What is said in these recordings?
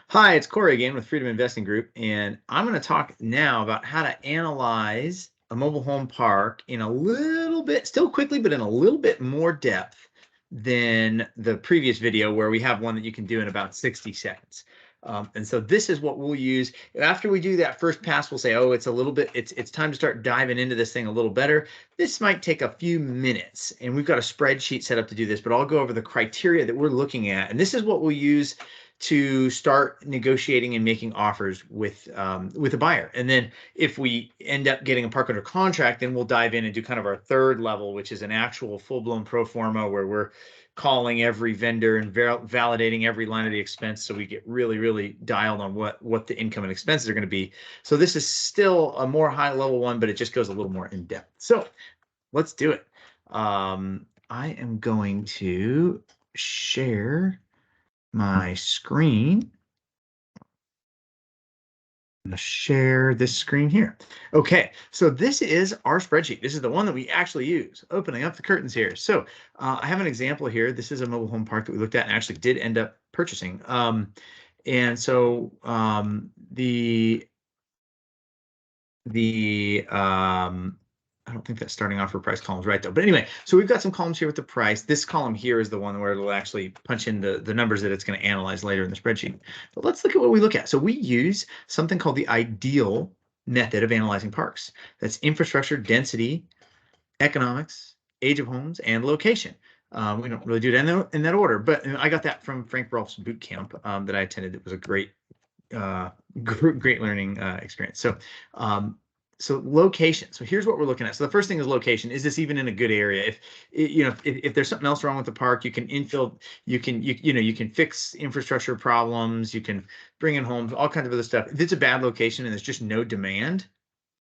Hi, it's Corey again with Freedom Investing Group, and I'm going to talk now about how to analyze a mobile home park in a little bit, still quickly, but in a little bit more depth than the previous video where we have one that you can do in about 60 seconds. And so this is what we'll use. After we do that first pass, we'll say, oh, it's a little bit, it's time to start diving into this thing a little better. This might take a few minutes, and we've got a spreadsheet set up to do this, but I'll go over the criteria that we're looking at. And this is what we'll use to start negotiating and making offers with a buyer. And then if we end up getting a park under contract, then we'll dive in and do kind of our third level, which is an actual full-blown pro forma where we're calling every vendor and validating every line of the expense, so we get really, really dialed on what the income and expenses are going to be. So this is still a more high-level one, but it just goes a little more in depth. So let's do it. I am going to share my screen. I'm going to share this screen here. Okay, so this is our spreadsheet. This is the one that we actually use. Opening up the curtains here. So I have an example here. This is a mobile home park that we looked at and actually did end up purchasing. And so I don't think that starting offer price column is right though. But anyway, so we've got some columns here with the price. This column here is the one where it'll actually punch in the numbers that it's going to analyze later in the spreadsheet. But let's look at what we look at. So we use something called the ideal method of analyzing parks. That's infrastructure, density, economics, age of homes, and location. We don't really do it in that order, but I got that from Frank Rolf's boot camp that I attended. It was a great learning experience. So location. So here's what we're looking at. So the first thing is location. Is this even in a good area? If there's something else wrong with the park, you can infill. You can fix infrastructure problems. You can bring in homes, all kinds of other stuff. If it's a bad location and there's just no demand,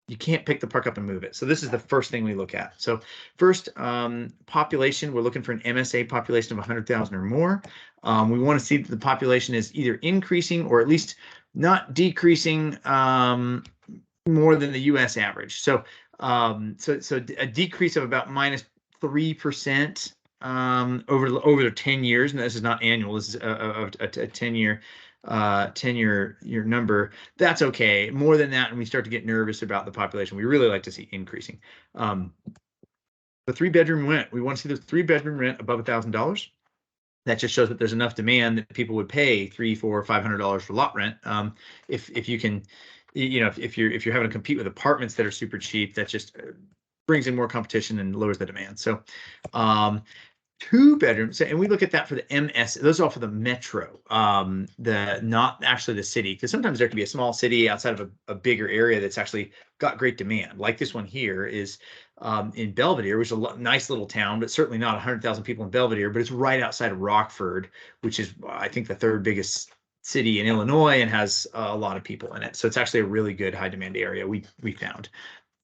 you can't pick the park up and move it. So this is the first thing we look at. So first, population. We're looking for an MSA population of 100,000 or more. We want to see that the population is either increasing or at least not decreasing more than the U.S. average. So a decrease of about -3% over the 10 years, and this is not annual. This is a 10-year number. That's okay. More than that, and we start to get nervous about the population. We really like to see increasing. The 3-bedroom rent. We want to see the 3-bedroom rent above $1,000. That just shows that there's enough demand that people would pay $300, $400, $500 for lot rent. If you can. If you're having to compete with apartments that are super cheap, that just brings in more competition and lowers the demand. So 2 bedrooms, and we look at that for the MS. Those are all for the metro, not actually the city, because sometimes there can be a small city outside of a bigger area that's actually got great demand. Like this one here is in Belvedere, which is a nice little town, but certainly not 100,000 people in Belvedere, but it's right outside of Rockford, which is, I think, the 3rd biggest city in Illinois and has a lot of people in it. So it's actually a really good high demand area we found.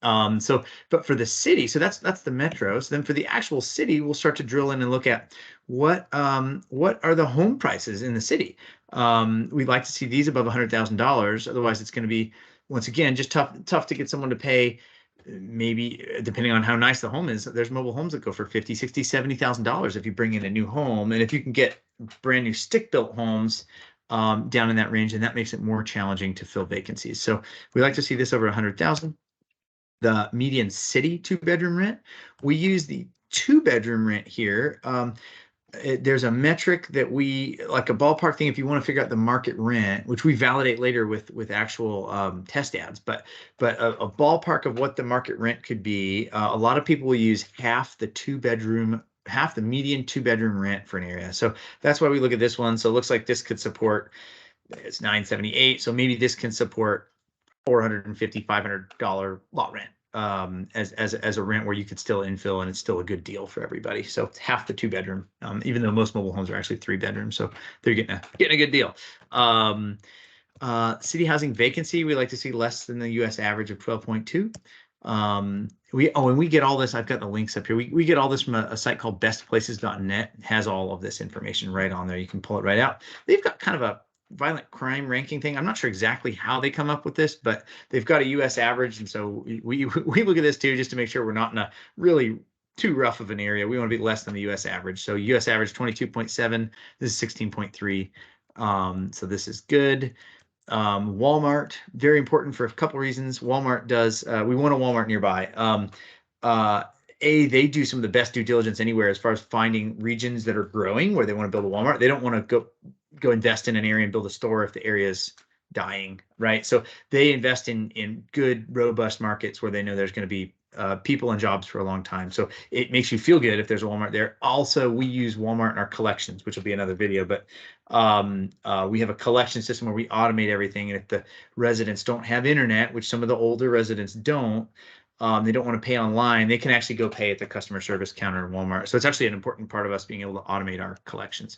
But for the city, so that's the metro. So then for the actual city, we'll start to drill in and look at what are the home prices in the city. We'd like to see these above $100,000. Otherwise, it's going to be, once again, just tough to get someone to pay. Maybe depending on how nice the home is, there's mobile homes that go for $50,000, $60,000, $70,000 if you bring in a new home. And if you can get brand new stick-built homes down in that range, and that makes it more challenging to fill vacancies. So we like to see this over 100,000. The median city 2-bedroom rent. We use the 2-bedroom rent here. There's a metric that we, like a ballpark thing, if you want to figure out the market rent, which we validate later with actual test ads, but a ballpark of what the market rent could be. A lot of people will use half the median 2-bedroom rent for an area. So that's why we look at this one. So it looks like this could support, it's $978. So maybe this can support $450, $500 lot rent as a rent where you could still infill and it's still a good deal for everybody. So it's half the 2-bedroom, even though most mobile homes are actually 3 bedrooms. So they're getting a good deal. City housing vacancy, we like to see less than the U.S. average of 12.2. And we get all this. I've got the links up here. We get all this from a site called bestplaces.net. It has all of this information right on there. You can pull it right out. They've got kind of a violent crime ranking thing. I'm not sure exactly how they come up with this, but they've got a U.S. average, and so we look at this too just to make sure we're not in a really too rough of an area. We want to be less than the U.S. average. So U.S. average 22.7. This is 16.3. So this is good. Walmart, very important for a couple reasons. Walmart does, we want a Walmart nearby. They do some of the best due diligence anywhere as far as finding regions that are growing where they want to build a Walmart. They don't want to go invest in an area and build a store if the area is dying, right? So they invest in good, robust markets where they know there's going to be people and jobs for a long time. So it makes you feel good if there's a Walmart there. Also, we use Walmart in our collections, which will be another video, but we have a collection system where we automate everything. And if the residents don't have internet, which some of the older residents don't, they don't want to pay online, they can actually go pay at the customer service counter in Walmart. So it's actually an important part of us being able to automate our collections.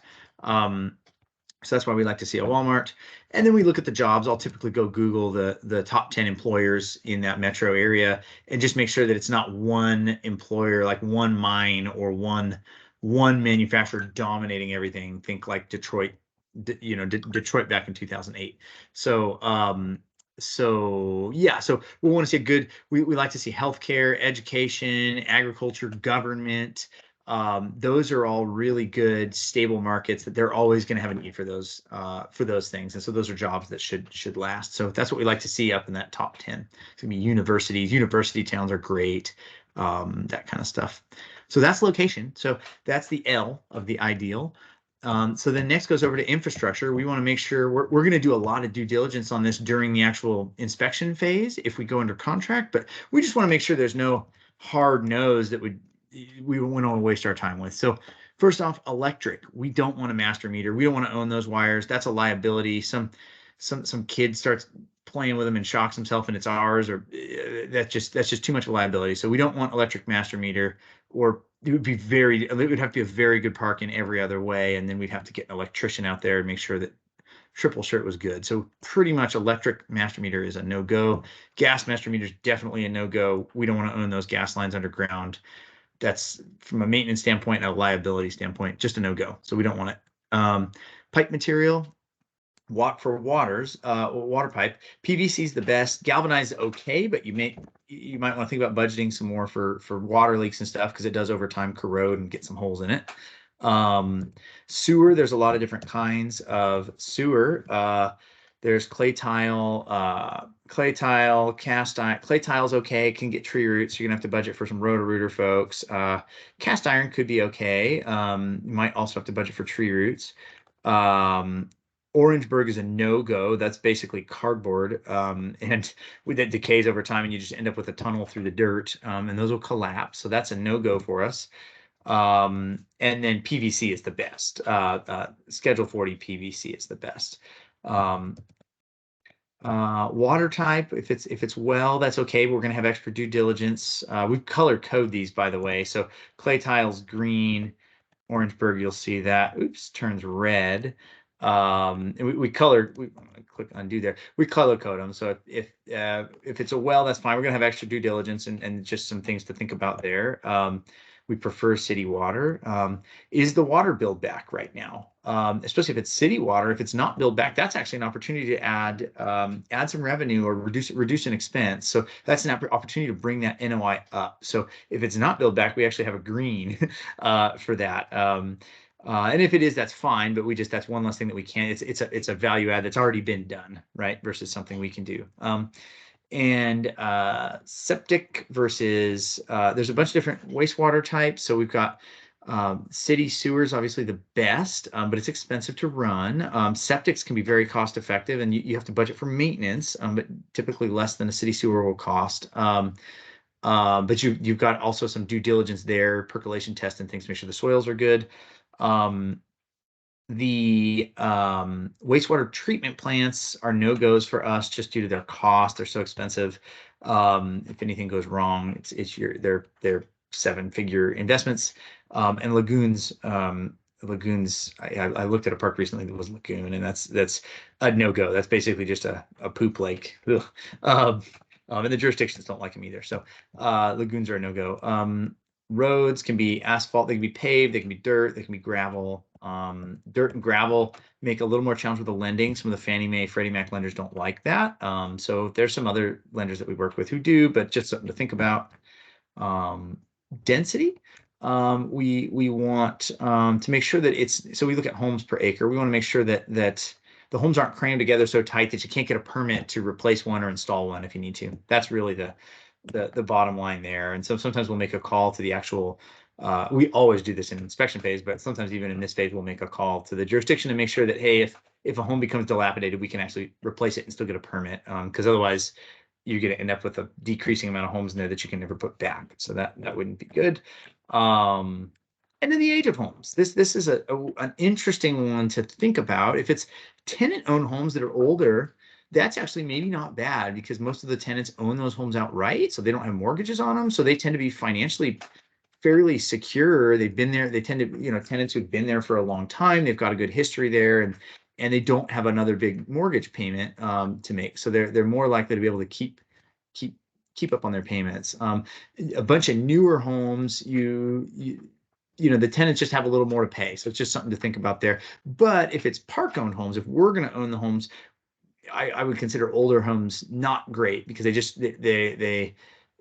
So that's why we like to see a Walmart. And then we look at the jobs. I'll typically go Google the top 10 employers in that metro area and just make sure that it's not one employer, like one mine or one manufacturer dominating everything. Think like Detroit, Detroit back in 2008. So yeah, so we want to see a good, we like to see healthcare, education, agriculture, government. Those are all really good, stable markets that they're always going to have a need for those things. And so those are jobs that should last. So that's what we like to see up in that top 10. It's gonna be universities. University towns are great, that kind of stuff. So that's location. So that's the L of the ideal. So then next goes over to infrastructure. We want to make sure we're going to do a lot of due diligence on this during the actual inspection phase if we go under contract, but we just want to make sure there's no hard nose that we wouldn't want to waste our time with. So first off, electric. We don't want a master meter. We don't want to own those wires. That's a liability. Some kid starts playing with them and shocks himself and it's ours, or that's just too much of a liability. So we don't want electric master meter, or it would have to be a very good park in every other way, and then we'd have to get an electrician out there and make sure that triple shirt was good. So pretty much electric master meter is a no-go. Gas master meter is definitely a no-go. We don't want to own those gas lines underground. That's from a maintenance standpoint and a liability standpoint, just a no-go. So we don't want it. Pipe material, for water pipe, PVC is the best. Galvanized is okay, but you might want to think about budgeting some more for water leaks and stuff, because it does over time corrode and get some holes in it. Sewer, there's a lot of different kinds of sewer. There's clay tile, cast iron. Clay tile's okay, can get tree roots. You're gonna have to budget for some Roto-Rooter folks. Cast iron could be okay. You might also have to budget for tree roots. Orangeburg is a no-go. That's basically cardboard, and that decays over time, and you just end up with a tunnel through the dirt, and those will collapse. So that's a no-go for us. And then PVC is the best. Schedule 40 PVC is the best. Water type, if it's well, that's okay. We're gonna have extra due diligence. We color code these, by the way. So clay tile's green, Orangeburg, you'll see that. Oops, turns red. And we click undo there. We color code them. So if it's a well, that's fine. We're gonna have extra due diligence and just some things to think about there. We prefer city water. Is the water billed back right now? Especially if it's city water. If it's not billed back, that's actually an opportunity to add some revenue or reduce an expense. So that's an opportunity to bring that NOI up. So if it's not billed back, we actually have a green for that. And if it is, that's fine. But that's one less thing that we can. It's a value add that's already been done, right? Versus something we can do. And septic versus there's a bunch of different wastewater types. So we've got city sewers, obviously the best, but it's expensive to run. Septics can be very cost effective, and you have to budget for maintenance, but typically less than a city sewer will cost. But you've got also some due diligence there, percolation test and things to make sure the soils are good. The wastewater treatment plants are no-goes for us just due to their cost. They're so expensive. If anything goes wrong, they're seven-figure investments. And lagoons, I looked at a park recently that was lagoon, and that's a no-go. That's basically just a poop lake. And the jurisdictions don't like them either. So lagoons are a no-go. Roads can be asphalt, they can be paved, they can be dirt, they can be gravel. Dirt and gravel make a little more challenge with the lending. Some of the Fannie Mae, Freddie Mac lenders don't like that. So there's some other lenders that we work with who do, but just something to think about. Density. we want to make sure that so we look at homes per acre. We want to make sure that the homes aren't crammed together so tight that you can't get a permit to replace one or install one if you need to. That's really the bottom line there. And so sometimes we'll make a call to the actual, we always do this in inspection phase, but sometimes even in this phase, we'll make a call to the jurisdiction to make sure that, hey, if a home becomes dilapidated, we can actually replace it and still get a permit. Because otherwise you're going to end up with a decreasing amount of homes in there that you can never put back. So that wouldn't be good. And then the age of homes. This is an interesting one to think about. If it's tenant-owned homes that are older, that's actually maybe not bad because most of the tenants own those homes outright, so they don't have mortgages on them. So they tend to be financially fairly secure. They've been there. They tend to, tenants who've been there for a long time. They've got a good history there, and they don't have another big mortgage payment to make. So they're more likely to be able to keep up on their payments. A bunch of newer homes, the tenants just have a little more to pay. So it's just something to think about there. But if it's park-owned homes, if we're going to own the homes, I would consider older homes not great because they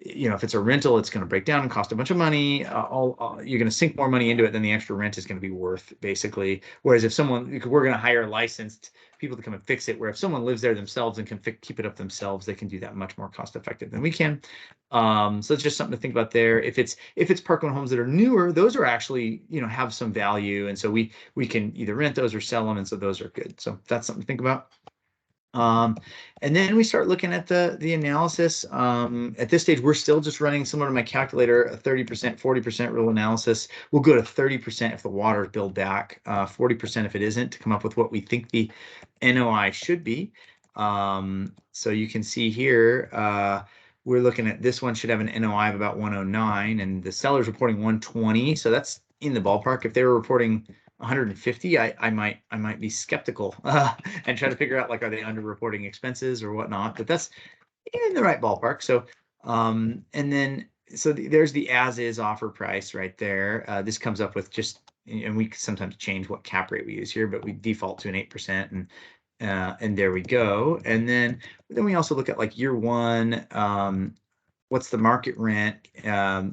if it's a rental, it's going to break down and cost a bunch of money. You're going to sink more money into it than the extra rent is going to be worth, basically. Whereas if we're going to hire licensed people to come and fix it, where if someone lives there themselves and can keep it up themselves, they can do that much more cost effective than we can. So it's just something to think about there. If it's park-owned homes that are newer, those are actually, have some value. And so we can either rent those or sell them. And so those are good. So that's something to think about. And then we start looking at the analysis. At this stage, we're still just running, similar to my calculator, a 30%, 40% rule analysis. We'll go to 30% if the water is billed back, 40% if it isn't, to come up with what we think the NOI should be. So you can see here, we're looking at this one should have an NOI of about 109, and the seller's reporting 120. So that's in the ballpark. If they were reporting 150, I might be skeptical and try to figure out, like, are they underreporting expenses or whatnot, but that's in the right ballpark. So and then there's the as is offer price right there. This comes up with just, and we sometimes change what cap rate we use here, but we default to an 8%, and there we go. And then we also look at, like, year one, what's the market rent?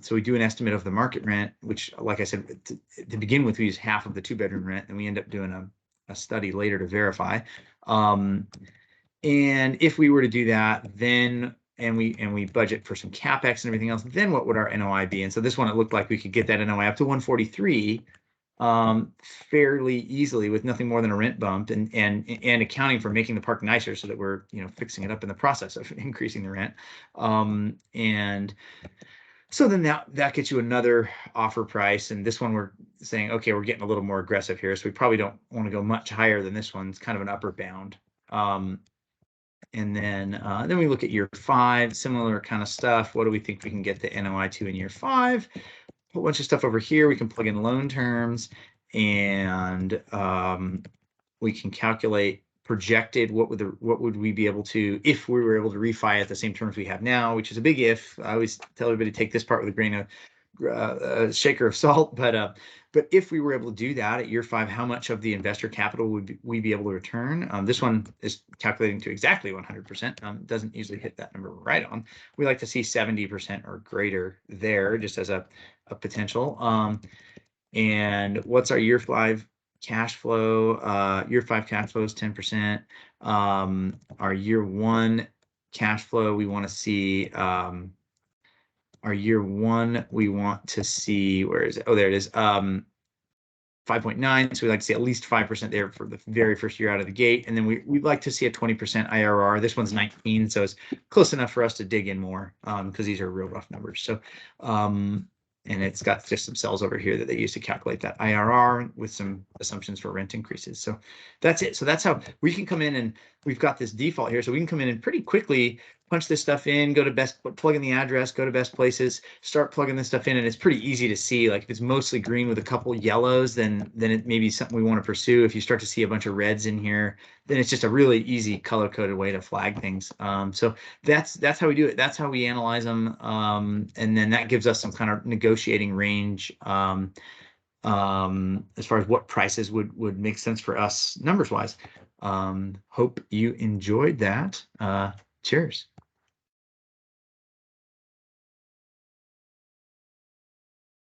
So we do an estimate of the market rent, which, like I said, to begin with, we use half of the 2-bedroom rent, and we end up doing a study later to verify. And if we were to do that, then and we budget for some capex and everything else, then what would our NOI be? And so this one, it looked like we could get that NOI up to 143 fairly easily with nothing more than a rent bump and accounting for making the park nicer so that we're fixing it up in the process of increasing the rent. And so then that gets you another offer price, and this one we're saying, okay, we're getting a little more aggressive here, so we probably don't want to go much higher than this one. It's kind of an upper bound. And then we look at year 5, similar kind of stuff. What do we think we can get the NOI to in year 5? A whole bunch of stuff over here. We can plug in loan terms, and we can calculate projected what would we be able to, if we were able to refi at the same terms we have now, which is a big if. I always tell everybody to take this part with a grain of a shaker of salt, but if we were able to do that at year 5, how much of the investor capital would we be able to return? This one is calculating to exactly 100%. Doesn't usually hit that number right on. We like to see 70% or greater there, just as a potential. And what's our year 5 cash flow? Year 5 cash flow is 10%. Our year 1 cash flow, we want to see. Our year 1, we want to see, where is it? Oh, there it is. 5.9. So we like to see at least 5% there for the very first year out of the gate. And then we'd like to see a 20% IRR. This one's 19, so it's close enough for us to dig in more because these are real rough numbers. So, and it's got just some cells over here that they use to calculate that IRR with some assumptions for rent increases. So that's it. So that's how we can come in, and we've got this default here. So we can come in and pretty quickly punch this stuff in, go to best, plug in the address, go to best places, start plugging this stuff in, and it's pretty easy to see. Like, if it's mostly green with a couple yellows, then it may be something we want to pursue. If you start to see a bunch of reds in here, then it's just a really easy color-coded way to flag things. So that's how we do it. That's how we analyze them, and then that gives us some kind of negotiating range as far as what prices would make sense for us numbers-wise. Hope you enjoyed that. Cheers.